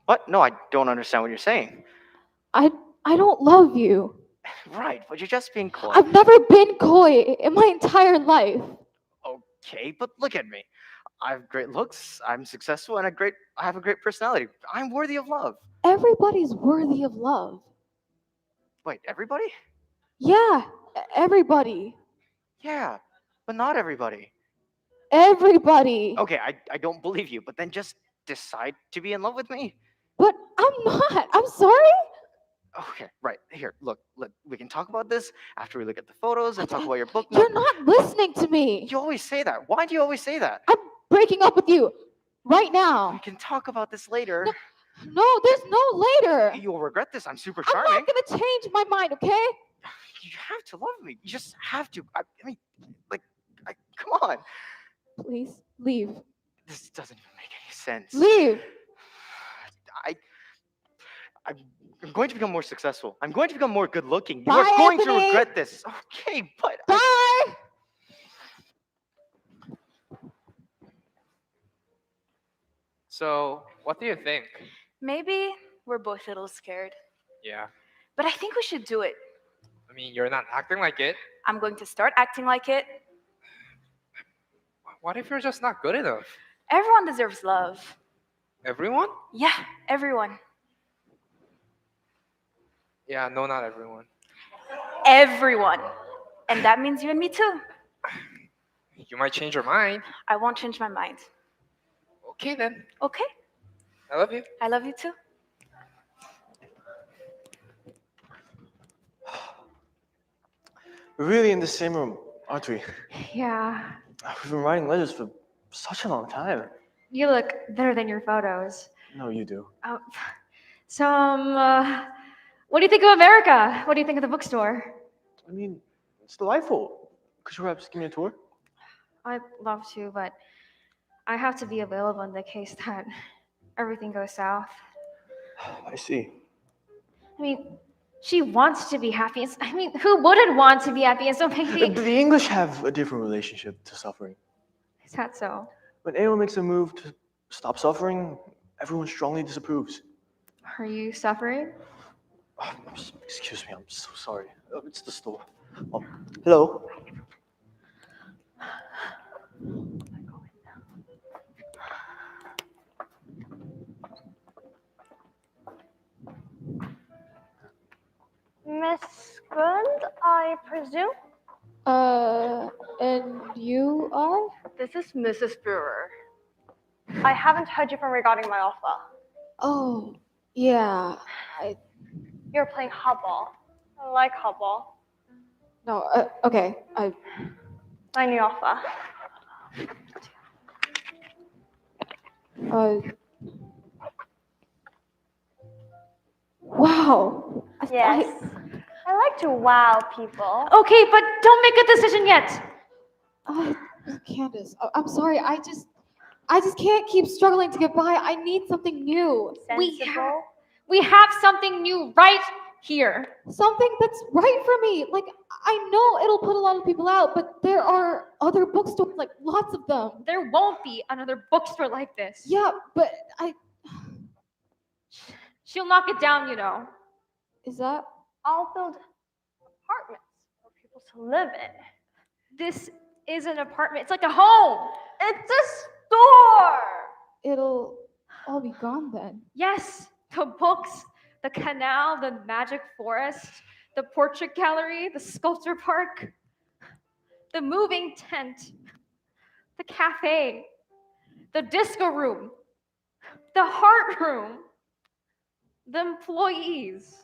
What? No, I don't understand what you're saying. I don't love you. Right, but you're just being coy. I've never been coy in my entire life. Okay, but look at me. I have great looks, I'm successful, and I have a great personality. I'm worthy of love. Everybody's worthy of love. Wait, everybody? Yeah, everybody. Yeah, but not everybody. Everybody. Okay, I don't believe you, but then just decide to be in love with me. But I'm not. I'm sorry. Okay, right. Here, look, we can talk about this after we look at the photos and talk about your book. You're not listening to me. You always say that. Why do you always say that? I'm breaking up with you right We now. can talk about this later. No, there's no later. You'll regret this. I'm super I'm charming. not gonna change my mind, okay? You have to love me. You just have to. I mean, come on. Please leave. This doesn't even make any sense. Leave. I'm going to become more successful. I'm going to become more good looking. You Bye, are going to Anthony. regret this. Okay, but Bye. So, what do you think? Maybe we're both a little scared, Yeah. but I think we should do it. I mean, you're not acting like it. I'm going to start acting like it. What if you're just not good enough? Everyone deserves love. Everyone? Yeah, everyone. Yeah, no, not everyone. Everyone. And that means you and me too. You might change your mind. I won't change my mind. Okay, then. Okay? I love you. I love you too. We're really in the same room, aren't we? Yeah, We've been writing letters for such a long time. you look better than your photos. No, you do. Oh, so, what do you think of America? What do you think of the bookstore? I mean, it's delightful. Could you perhaps give me a tour? I'd love to, but I have to be available in the case that everything goes south. I see. I mean, she wants to be happy. I mean, who wouldn't want to be happy? And so maybe The English have a different relationship to suffering. is that so? When anyone makes a move to stop suffering, everyone strongly disapproves. Are you suffering? Oh, excuse me, I'm so sorry. It's the store. Hello? Miss Good, I presume? And you are? This is Mrs. Brewer. I haven't heard you from regarding my offer. Oh, yeah. You're playing hardball. I like hardball. No, okay. My new offer. Wow. Yes. I like to wow people. Okay, but don't make a decision yet. Candace, I'm sorry. I just can't keep struggling to get by. I need something new. Sensible. We have something new right here. Something that's right for me. Like, I know it'll put a lot of people out, but there are other bookstores, like lots of them. There won't be another bookstore like this. Yeah, but She'll knock it down, you know. is that? I'll build apartments for people to live in. This is an apartment. It's like a home. It's a store. It'll all be gone then. Yes, the books, the canal, the magic forest, the portrait gallery, the sculpture park, the moving tent, the cafe, the disco room, the heart room, the employees,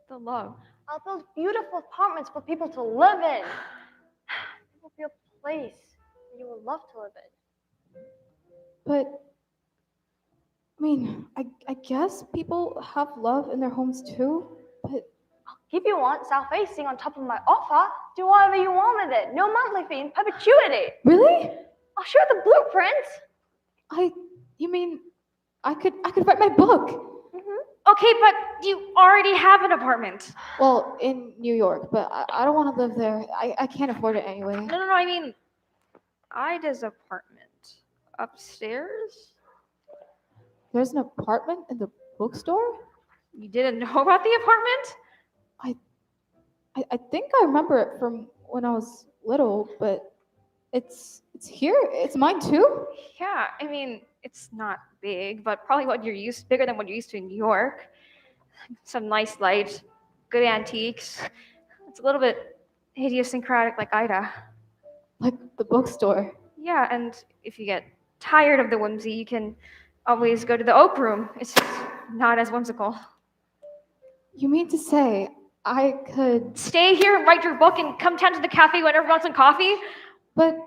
the love. I'll build beautiful apartments for people to live in. It will be a place where you will love to live in. But I mean, I guess people have love in their homes too, but If you want south-facing on top of my offer, do whatever you want with it. No monthly fee in perpetuity. really? I'll share the blueprint. You mean I could write my book? Okay, but you already have an apartment. Well, in New York, but I don't want to live there. I can't afford it anyway. No, I mean, Ida's apartment. Upstairs? There's an apartment in the bookstore? You didn't know about the apartment? I think I remember it from when I was little, but it's here. It's mine too. Yeah, I mean, it's not big, but probably bigger than what you're used to in New York. Some nice light, good antiques. It's a little bit idiosyncratic like Ida. Like the bookstore. Yeah, and if you get tired of the whimsy, you can always go to the Oak Room. It's just not as whimsical. You mean to say I could? Stay here, write your book, and come down to the cafe when everyone wants some coffee? But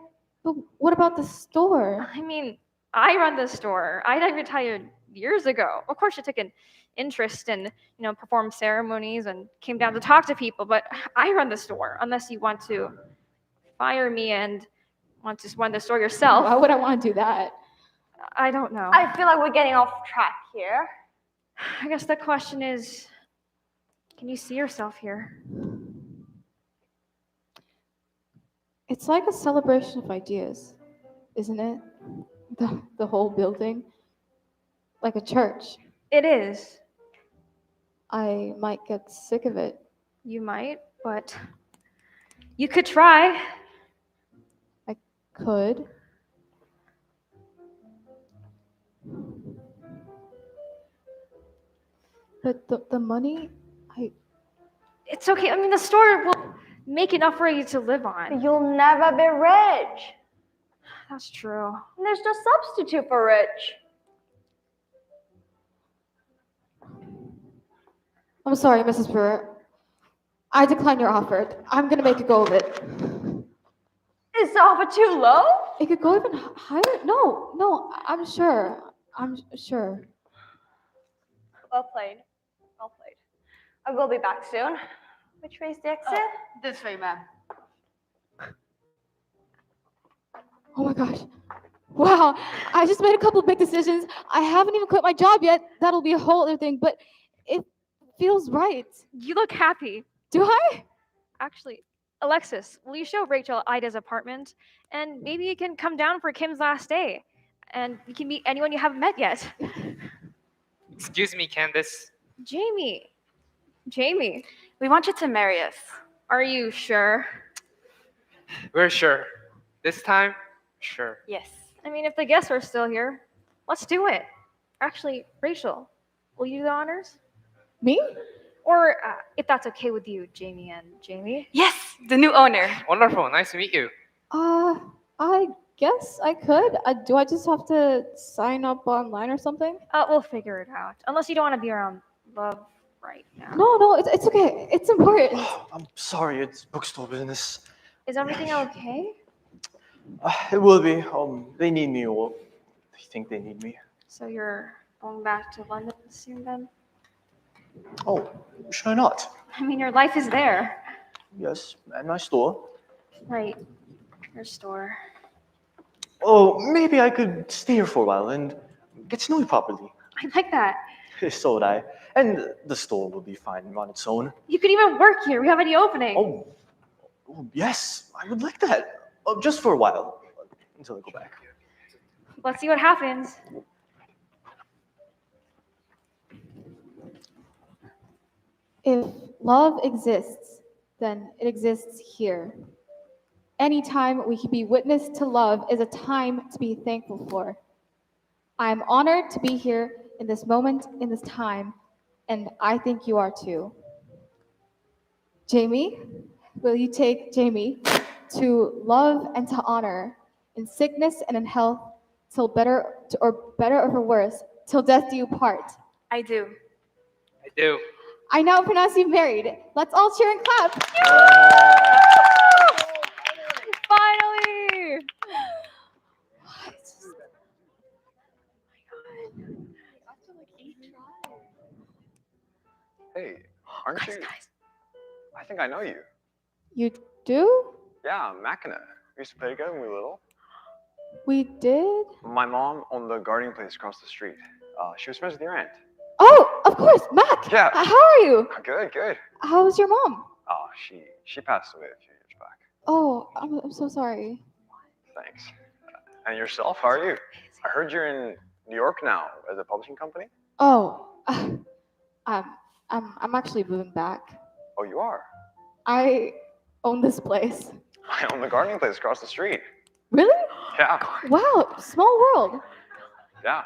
what about the store? I mean, I run the store. Ida retired years ago. Of course, she took an interest in, perform ceremonies and came down to talk to people, but I run the store, unless you want to fire me and want to run the store yourself. Why would I want to do that? I don't know. I feel like we're getting off track here. I guess the question is, can you see yourself here? It's like a celebration of ideas, isn't it? The whole building, like a church. It is. I might get sick of it. You might, but you could try. Could. But the money, It's okay. I mean, the store will make enough for you to live on. You'll never be rich. That's true. And there's no substitute for rich. I'm sorry, Mrs. Brewer. I decline your offer. I'm gonna make a go of it. Is the offer too low? It could go even higher. No, I'm sure. Well played. Well played. I will be back soon. Which way is the exit? This way, ma'am. Oh my gosh. Wow, I just made a couple of big decisions. I haven't even quit my job yet. That'll be a whole other thing, but it feels right. You look happy. Do I? Actually, Alexis, will you show Rachel Ida's apartment? And maybe you can come down for Kim's last day. And you can meet anyone you haven't met yet. Excuse me, Candace. Jamie, We want you to marry us. are you sure? We're sure. This time, sure. Yes. I mean, if the guests are still here, let's do it. Actually, Rachel, will you do the honors? Me? Or if that's okay with you, Jamie and Jamie. Yes, the new owner. Wonderful. Nice to meet you. I guess I could. Do I just have to sign up online or something? We'll figure it out. Unless you don't want to be around love right now. No, it's okay. It's important. I'm sorry, it's bookstore business. Is everything okay? It will be. They need me, or they think they need me. So you're going back to London soon then? Oh, should I not? I mean, your life is there. Yes, at my store. Right. Your store. Oh, maybe I could stay here for a while and get to know you properly. I like that. So would I. And the store will be fine on its own. You could even work here. We have any opening. Oh, yes, I would like that. Just for a while, until I go back. Let's see what happens. If love exists, then it exists here. Any time we can be witness to love is a time to be thankful for. I am honored to be here in this moment, in this time, and I think you are too. Jamie, will you take Jamie to love and to honor in sickness and in health, till better or for worse, till death do you part? I do. I do. I now pronounce you married. Let's all cheer and clap. Finally! Hey, aren't you? I think I know you. You do? Yeah, Machina. We used to play together when we were little. We did? My mom owned the gardening place across the street. She was friends with your aunt. Oh, of course, Mac. Yeah. How are you? Good, good. How's your mom? Oh, she passed away a few years back. Oh, I'm so sorry. Thanks. And yourself, how are you? I heard you're in New York now as a publishing company. Oh, I'm actually moving back. Oh, you are? I own this place. I own the gardening place across the street. Really? Yeah. Wow, small world. Yeah.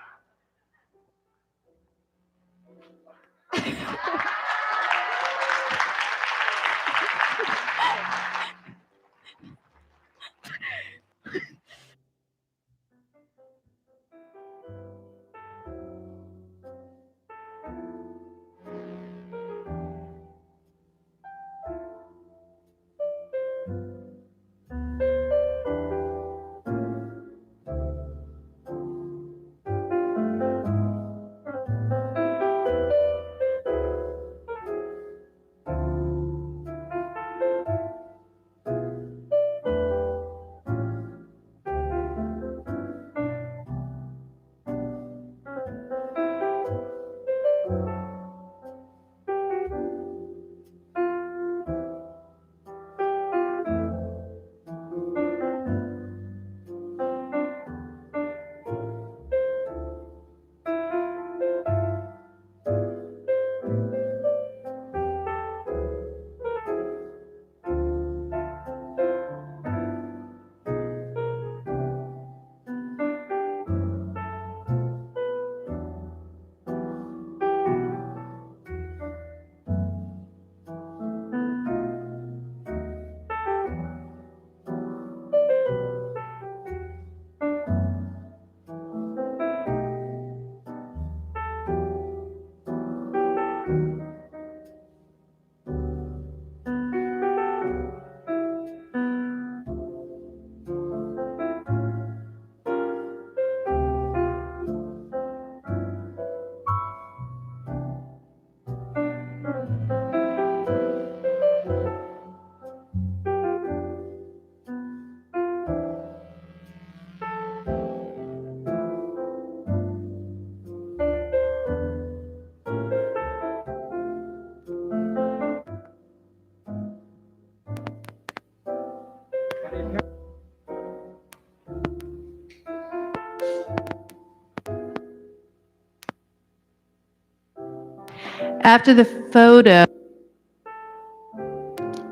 After the photo,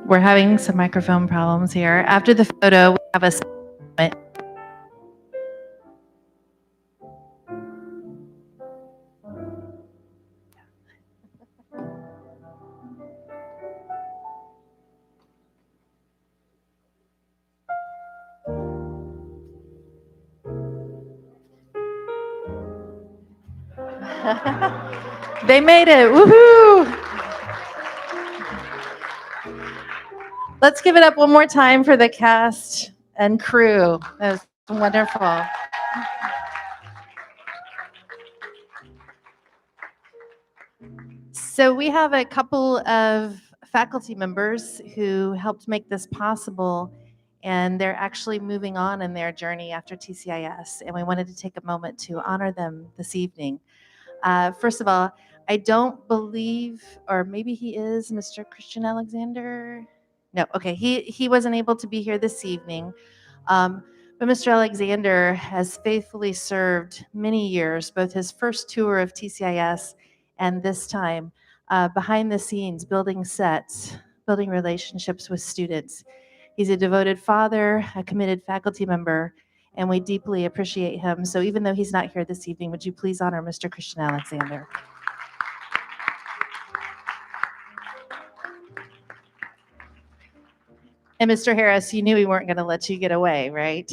we're having some microphone problems here. After the photo, we have a segment. They made it. Woohoo! Let's give it up one more time for the cast and crew. That was wonderful. So we have a couple of faculty members who helped make this possible, and they're actually moving on in their journey after TCIS, and we wanted to take a moment to honor them this evening. First of all, I don't believe, or maybe he is, Mr. Christian Alexander. No, okay, he wasn't able to be here this evening. But Mr. Alexander has faithfully served many years, both his first tour of TCIS and this time, behind the scenes, building sets, building relationships with students. He's a devoted father, a committed faculty member, and we deeply appreciate him. So even though he's not here this evening, would you please honor Mr. Christian Alexander? And Mr. Harris, you knew we weren't going to let you get away, right?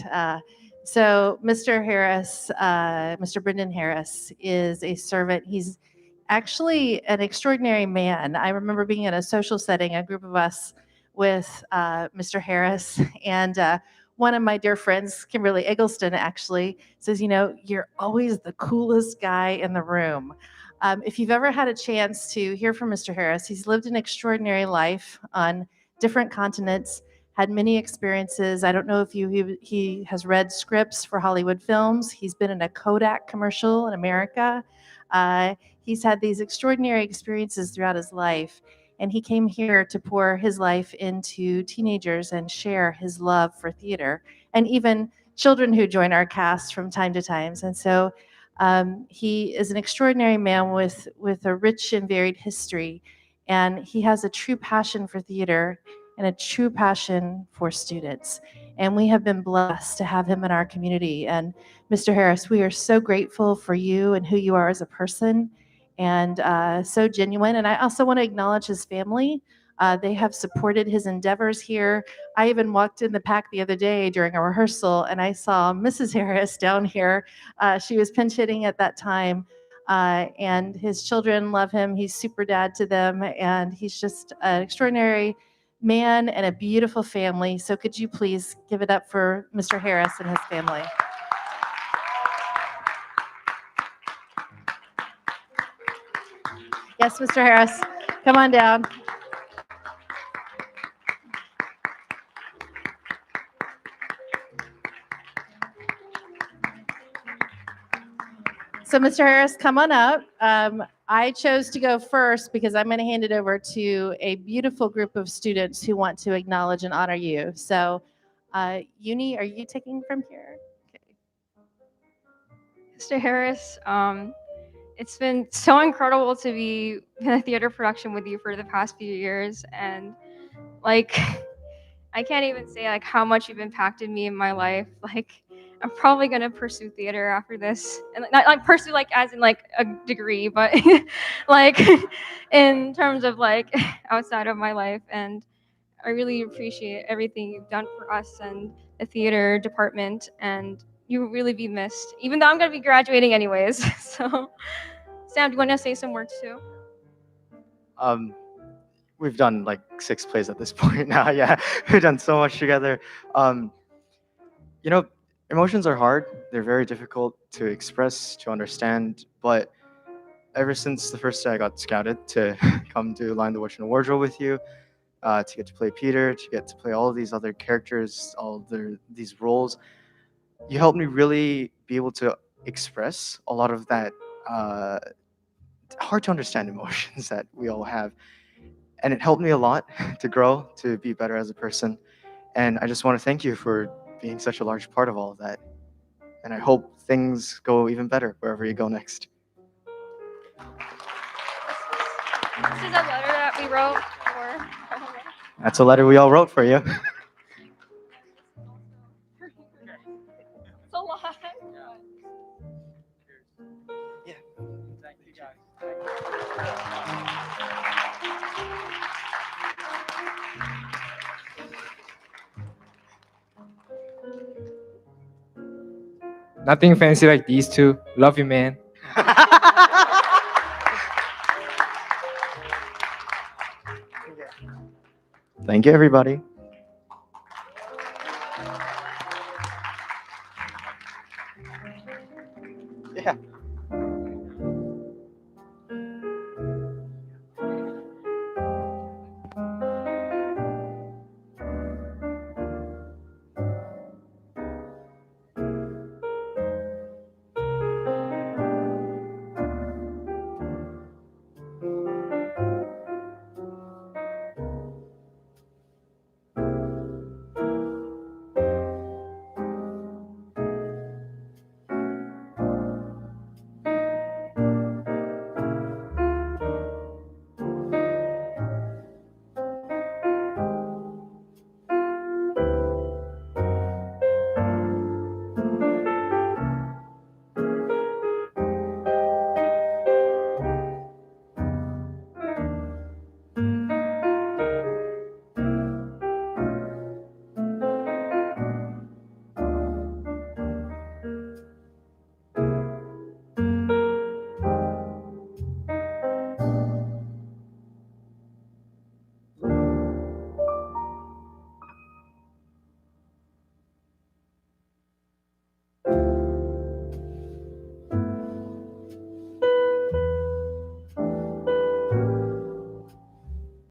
So Mr. Harris, Mr. Brendan Harris is a servant. He's actually an extraordinary man. I remember being in a social setting, a group of us with Mr. Harris, and one of my dear friends, Kimberly Eggleston, actually says, you know, you're always the coolest guy in the room. If you've ever had a chance to hear from Mr. Harris, he's lived an extraordinary life on different continents, had many experiences. I don't know if he has read scripts for Hollywood films. He's been in a Kodak commercial in America. He's had these extraordinary experiences throughout his life, and he came here to pour his life into teenagers and share his love for theater, and even children who join our cast from time to time. And so he is an extraordinary man with a rich and varied history, and he has a true passion for theater and a true passion for students. And we have been blessed to have him in our community. And Mr. Harris, we are so grateful for you and who you are as a person, and so genuine. And I also want to acknowledge his family. They have supported his endeavors here. I even walked in the PAC the other day during a rehearsal, and I saw Mrs. Harris down here. She was pinch hitting at that time. And his children love him. He's super dad to them, and he's just an extraordinary man and a beautiful family. So could you please give it up for Mr. Harris and his family? Yes, Mr. Harris, come on down. So Mr. Harris, come on up. I chose to go first because I'm going to hand it over to a beautiful group of students who want to acknowledge and honor you. So Uni, are you taking from here? Okay. Mr. Harris, it's been so incredible to be in a theater production with you for the past few years, and like I can't even say like how much you've impacted me in my life. Like I'm probably gonna pursue theater after this, and not like pursue like as in like a degree, but like in terms of like outside of my life. And I really appreciate everything you've done for us and the theater department, and you will really be missed, even though I'm gonna be graduating anyways. So Sam, do you want to say some words too? We've done like 6 plays at this point now. Yeah, we've done so much together. You know, emotions are hard. They're very difficult to express, to understand. But ever since the first day I got scouted to come to Lion, the Witch, and the Wardrobe with you, to get to play Peter, to get to play all of these other characters, these roles, you helped me really be able to express a lot of that hard to understand emotions that we all have. And it helped me a lot to grow, to be better as a person. And I just want to thank you for being such a large part of all of that. And I hope things go even better wherever you go next. This is a letter that we wrote for. That's a letter we all wrote for you. It's a lot. Yeah. Thank you, guys. Nothing fancy like these two. Love you, man. Thank you, everybody.